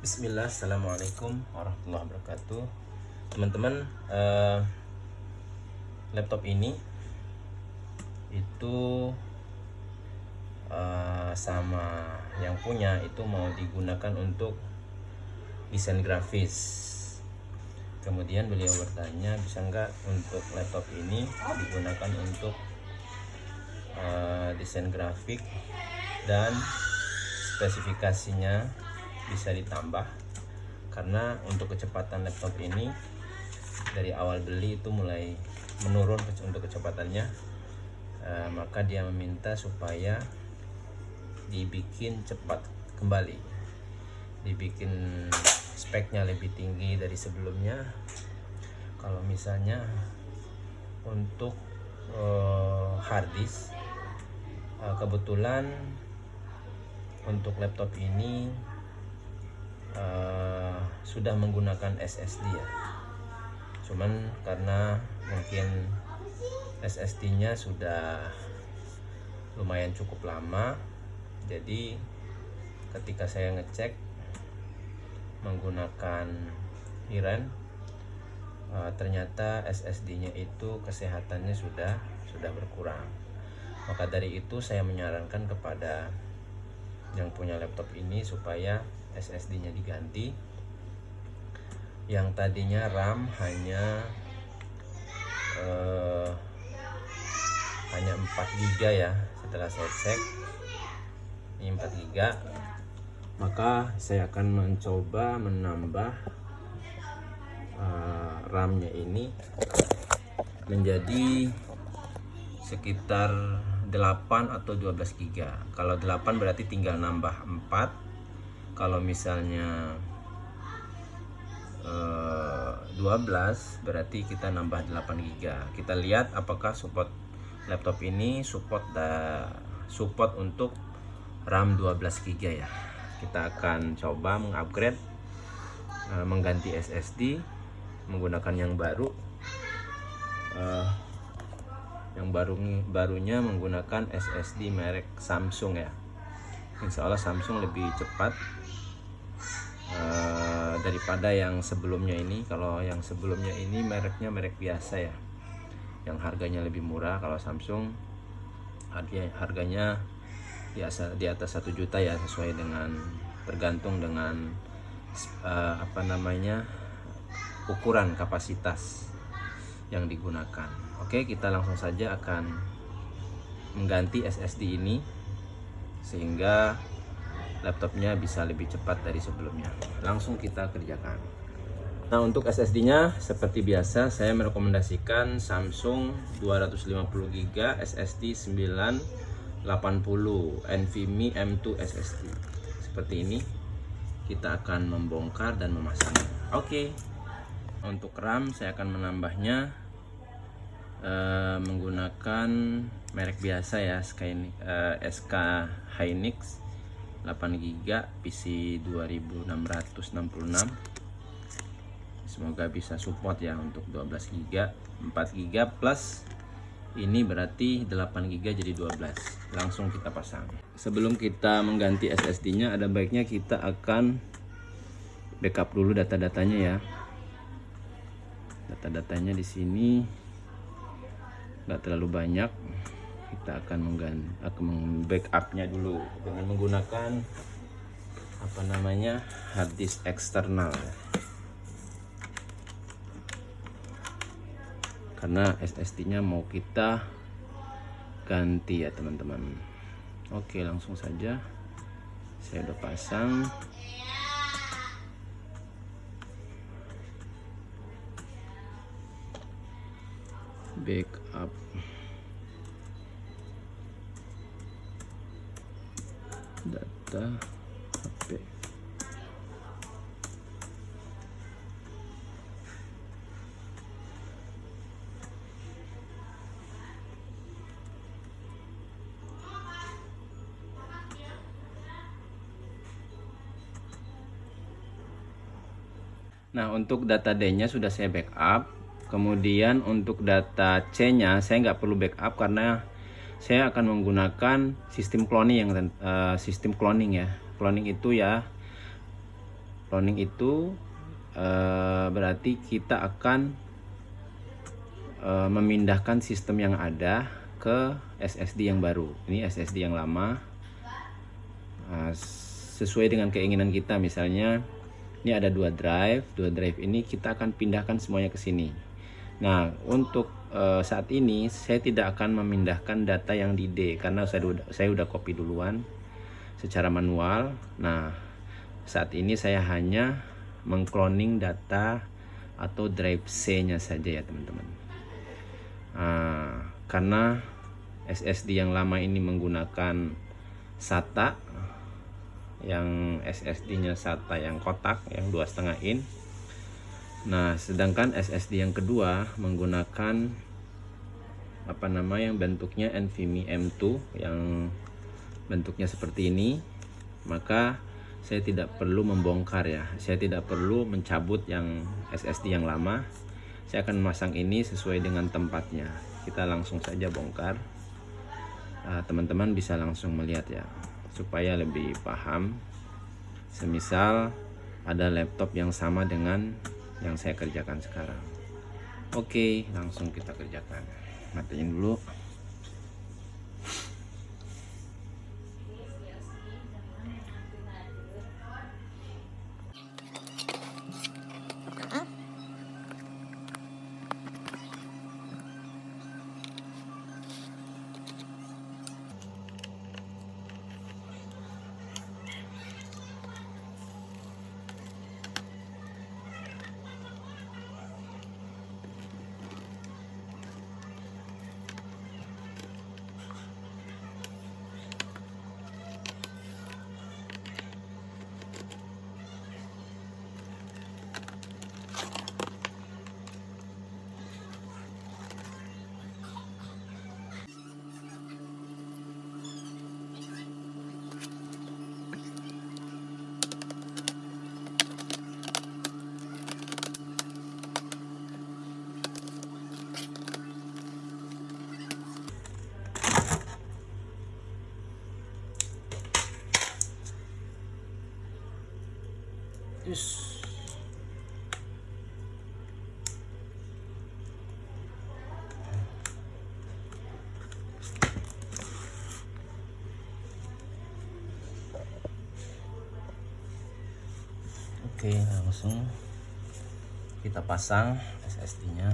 Bismillah, assalamualaikum warahmatullahi wabarakatuh. Teman-teman, laptop ini itu sama yang punya itu mau digunakan untuk desain grafis. Kemudian beliau bertanya, bisa nggak untuk laptop ini digunakan untuk desain grafik dan spesifikasinya bisa ditambah, karena untuk kecepatan laptop ini dari awal beli itu mulai menurun untuk kecepatannya. Maka dia meminta supaya dibikin cepat kembali, dibikin speknya lebih tinggi dari sebelumnya. Kalau misalnya untuk harddisk, kebetulan untuk laptop ini sudah menggunakan SSD ya, cuman karena mungkin SSD-nya sudah lumayan cukup lama, jadi ketika saya ngecek menggunakan VRAM, ternyata SSD-nya itu kesehatannya sudah berkurang. Maka dari itu saya menyarankan kepada yang punya laptop ini supaya SSD-nya diganti. Yang tadinya RAM hanya 4 GB ya, setelah saya cek ini 4 GB, maka saya akan mencoba menambah RAM-nya ini menjadi sekitar 8 atau 12 GB. Kalau 8 berarti tinggal nambah 4. Kalau misalnya 12 berarti kita nambah 8 GB. Kita lihat apakah support laptop ini support untuk RAM 12 GB ya. Kita akan coba mengupgrade, mengganti SSD menggunakan yang baru. Yang barunya menggunakan SSD merek Samsung ya. Insya Allah Samsung lebih cepat daripada yang sebelumnya ini. Kalau yang sebelumnya ini mereknya merek biasa ya, yang harganya lebih murah. Kalau Samsung harganya di atas 1 juta ya, sesuai dengan tergantung dengan ukuran kapasitas yang digunakan. Oke, kita langsung saja akan mengganti SSD ini sehingga laptopnya bisa lebih cepat dari sebelumnya. Langsung kita kerjakan. Nah, untuk SSD-nya seperti biasa saya merekomendasikan Samsung 250 GB SSD 980 NVMe M2 SSD. Seperti ini. Kita akan membongkar dan memasangnya. Oke. Untuk RAM saya akan menambahnya menggunakan merek biasa ya, SK Hynix 8 GB PC 2666. Semoga bisa support ya untuk 12 GB, 4 GB plus ini berarti 8 GB jadi 12. Langsung kita pasang. Sebelum kita mengganti SSD-nya, ada baiknya kita akan backup dulu data-datanya ya. Data-datanya di sini nggak terlalu banyak. Kita akan backupnya dulu dengan menggunakan hard disk eksternal ya. Karena SSD-nya mau kita ganti ya teman-teman. Oke, langsung saja saya udah pasang. Backup data HP. Nah, untuk data D-nya sudah saya backup. Kemudian untuk data C-nya saya nggak perlu backup karena saya akan menggunakan sistem cloning ya. Cloning itu ya Cloning itu berarti kita akan memindahkan sistem yang ada ke SSD yang baru. Ini SSD yang lama, sesuai dengan keinginan kita. Misalnya ini ada dua drive ini kita akan pindahkan semuanya ke sini. Nah, untuk saat ini saya tidak akan memindahkan data yang di D karena saya udah copy duluan secara manual. Nah, saat ini saya hanya mengcloning data atau drive C-nya saja ya teman-teman. Karena SSD yang lama ini menggunakan SATA, yang SSD-nya SATA yang kotak yang 2,5 in. Nah, sedangkan SSD yang kedua menggunakan yang bentuknya NVMe M2 yang bentuknya seperti ini. Maka saya tidak perlu membongkar ya, saya tidak perlu mencabut yang SSD yang lama. Saya akan memasang ini sesuai dengan tempatnya. Kita langsung saja bongkar. Teman-teman bisa langsung melihat ya, supaya lebih paham. Semisal ada laptop yang sama dengan yang saya kerjakan sekarang. Oke, langsung kita kerjakan. Matiin dulu. Oke, langsung kita pasang SSD-nya.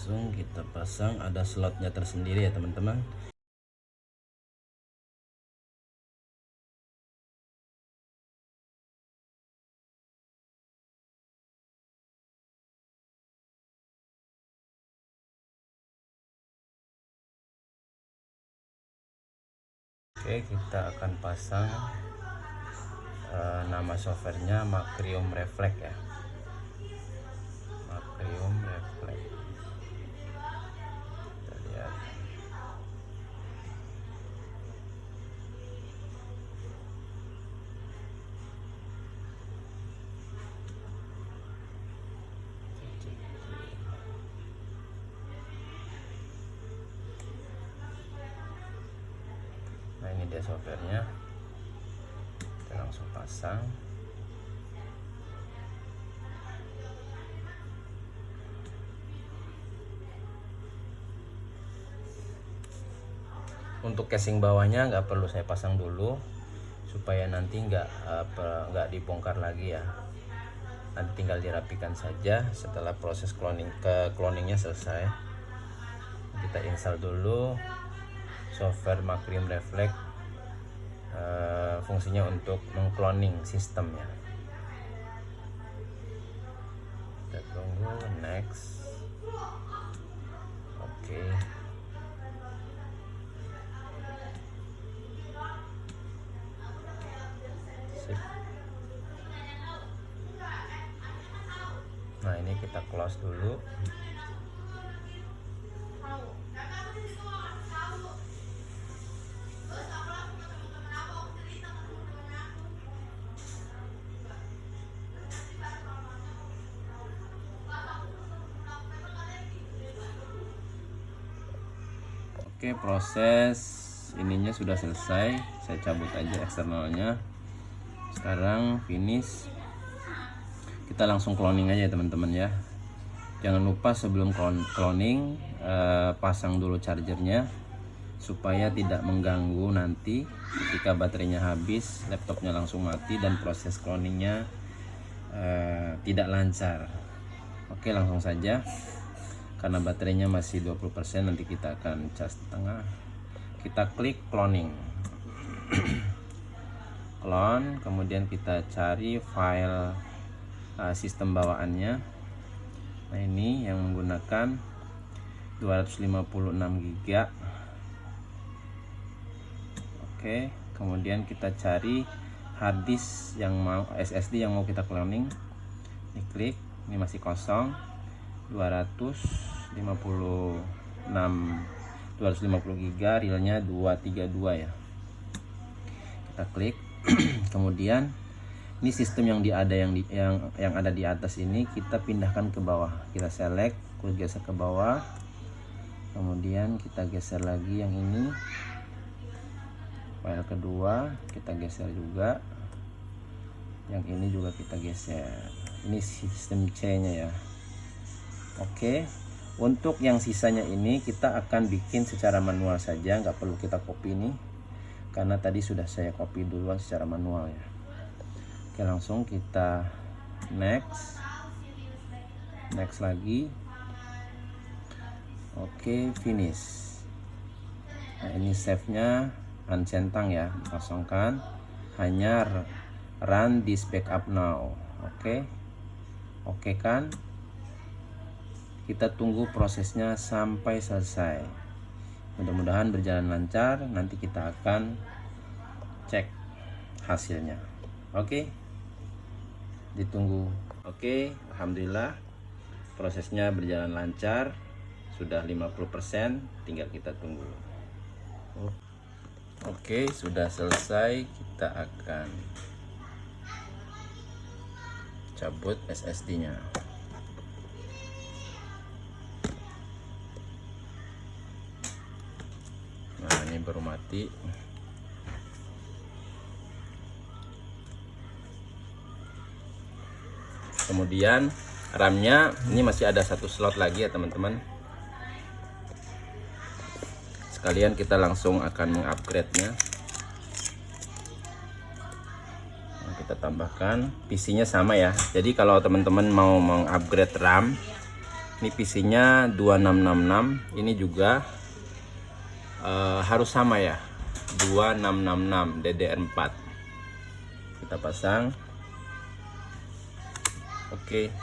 Langsung kita pasang, ada slotnya tersendiri ya teman-teman. Oke, kita akan pasang nama softwarenya Macrium Reflex ya. Macrium Reflex. Kita lihat. Nah, ini dia softwarenya. Kita langsung pasang. Untuk casing bawahnya nggak perlu saya pasang dulu, supaya nanti nggak dibongkar lagi ya. Nanti tinggal dirapikan saja setelah proses cloningnya selesai. Kita install dulu software Macrium Reflex. Fungsinya untuk mengcloning sistemnya. Kita tunggu next. Oke. close dulu. Oke, proses ininya sudah selesai. Saya cabut aja eksternalnya. Sekarang finish. Kita langsung cloning aja teman-teman ya. Jangan lupa sebelum cloning pasang dulu chargernya supaya tidak mengganggu nanti ketika baterainya habis, laptopnya langsung mati dan proses cloningnya tidak lancar. Oke, langsung saja. Karena baterainya masih 20%, nanti kita akan cas setengah. Kita klik cloning. Clone, kemudian kita cari file sistem bawaannya. Nah, ini yang menggunakan 256 GB. Oke, kemudian kita cari hard disk yang mau SSD yang mau kita cloning. Diklik, ini masih kosong. 250 GB, realnya 232 ya. Kita klik. Kemudian ini sistem yang ada di atas ini kita pindahkan ke bawah. Kita select, geser ke bawah. Kemudian kita geser lagi yang ini. File kedua kita geser juga. Yang ini juga kita geser. Ini sistem C-nya ya. Oke, untuk yang sisanya ini kita akan bikin secara manual saja, nggak perlu kita copy ini karena tadi sudah saya copy duluan secara manual ya. Oke, langsung kita next lagi. Oke, finish. Nah, ini save-nya uncentang ya, dikosongkan, hanya run this backup now. Oke kan? Kita tunggu prosesnya sampai selesai. Mudah-mudahan berjalan lancar. Nanti kita akan cek hasilnya. Oke, ditunggu. Oke, alhamdulillah prosesnya berjalan lancar. Sudah 50%, tinggal kita tunggu. Oke, sudah selesai. Kita akan cabut SSD-nya. Nah, ini baru mati. Kemudian RAM-nya ini masih ada satu slot lagi ya teman-teman. Sekalian kita langsung akan mengupgrade-nya. Nah, kita tambahkan PC-nya sama ya. Jadi kalau teman-teman mau mengupgrade RAM, ini PC-nya 2666, ini juga harus sama ya, 2666 DDR4. Kita pasang. Oke.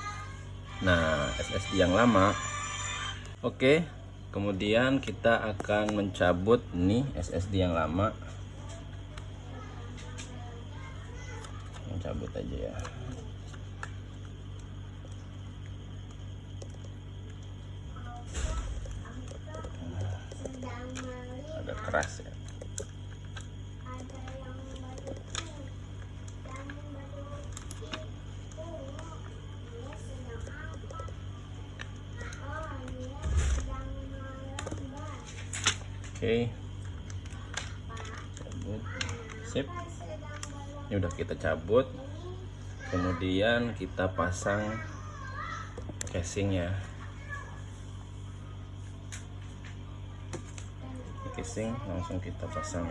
Nah, SSD yang lama. Oke, kemudian kita akan mencabut nih SSD yang lama. Mencabut aja ya. Agak keras ya. Oke, cabut, sip. Ini udah kita cabut. Kemudian kita pasang casingnya. Casing langsung kita pasang.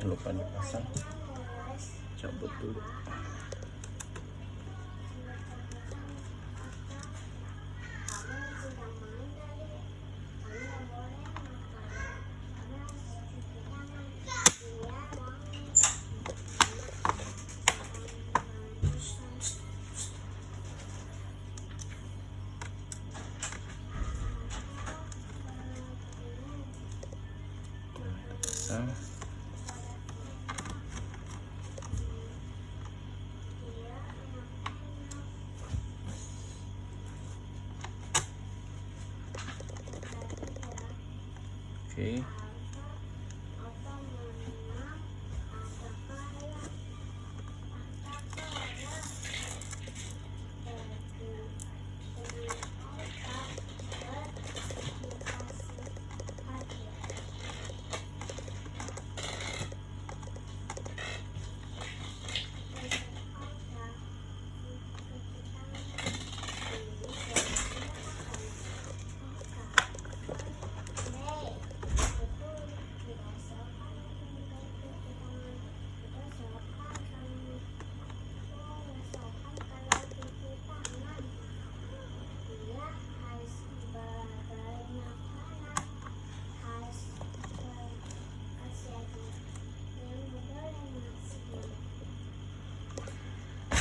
Lupa dipasang, cabut dulu. Oke.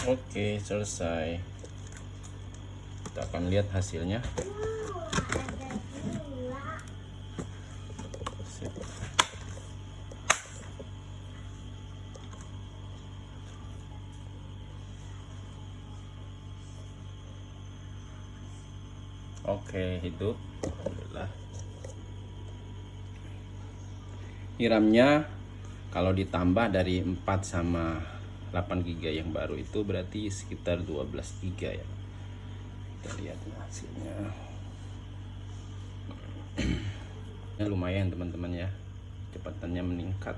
Oke, selesai. Kita akan lihat hasilnya. Sip. Oke, hidup. Alhamdulillah. RAM-nya kalau ditambah dari 4 sama 8 GB yang baru itu berarti sekitar 12 GB ya. Kita lihat hasilnya. Lumayan teman-teman ya, kecepatannya meningkat.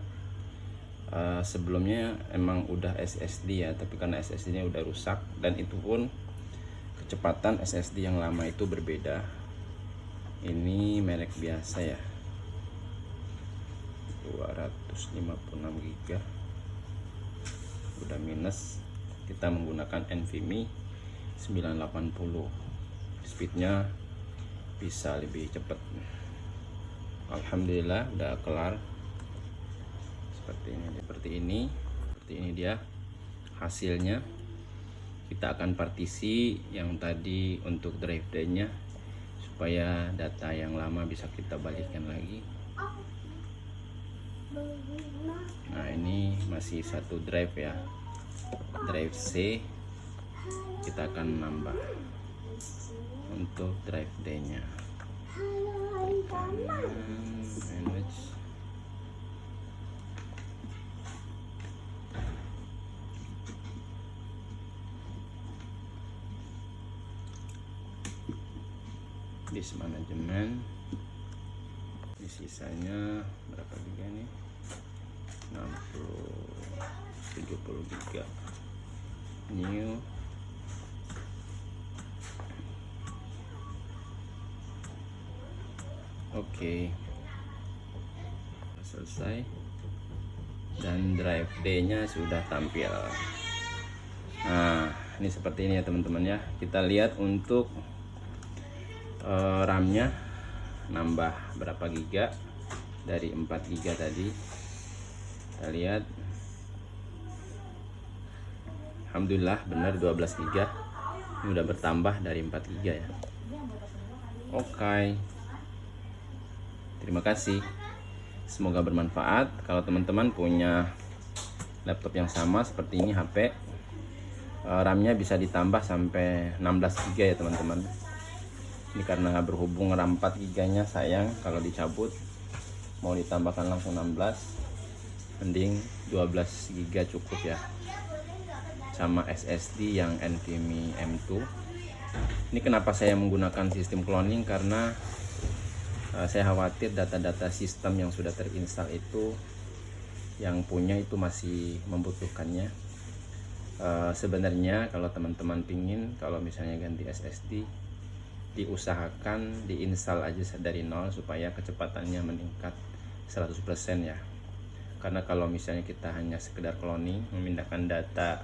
Sebelumnya emang udah SSD ya, tapi karena SSD-nya udah rusak, dan itu pun kecepatan SSD yang lama itu berbeda. Ini merek biasa ya, 256 GB udah minus. Kita menggunakan NVMe 980, speednya bisa lebih cepat. Alhamdulillah udah kelar. Seperti ini dia hasilnya. Kita akan partisi yang tadi untuk drive D-nya supaya data yang lama bisa kita balikan lagi. Nah, ini masih satu drive ya, drive C. Kita akan nambah untuk drive D nya. Manage. Disk management. Di sisanya berapa giga nih? 70 giga. New. Oke. Selesai. Dan drive D nya sudah tampil. Nah, ini seperti ini ya teman-teman ya. Kita lihat untuk RAM nya nambah berapa giga dari 4 giga tadi. Kita lihat, alhamdulillah benar 12 giga. Ini udah bertambah dari 4 giga ya. Oke. Terima kasih. Semoga bermanfaat. Kalau teman-teman punya laptop yang sama seperti ini HP, RAM-nya bisa ditambah sampai 16 giga ya teman-teman. Ini karena berhubung RAM 4 giganya sayang kalau dicabut, mau ditambahkan langsung 16, mending 12 giga cukup ya. Sama SSD yang NVMe M2. Ini kenapa saya menggunakan sistem cloning, karena saya khawatir data-data sistem yang sudah terinstall itu yang punya itu masih membutuhkannya. Sebenarnya kalau teman-teman pingin, kalau misalnya ganti SSD, diusahakan diinstal aja dari nol supaya kecepatannya meningkat 100% ya. Karena kalau misalnya kita hanya sekedar cloning, memindahkan data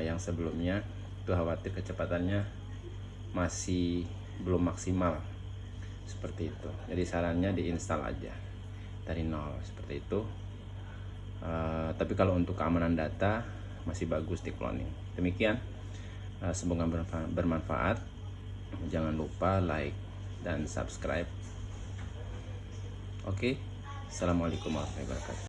yang sebelumnya, itu khawatir kecepatannya masih belum maksimal. Seperti itu. Jadi sarannya diinstal aja dari nol seperti itu. Tapi kalau untuk keamanan data masih bagus di cloning. Demikian, semoga bermanfaat. Jangan lupa like dan subscribe. Oke, assalamualaikum warahmatullahi wabarakatuh.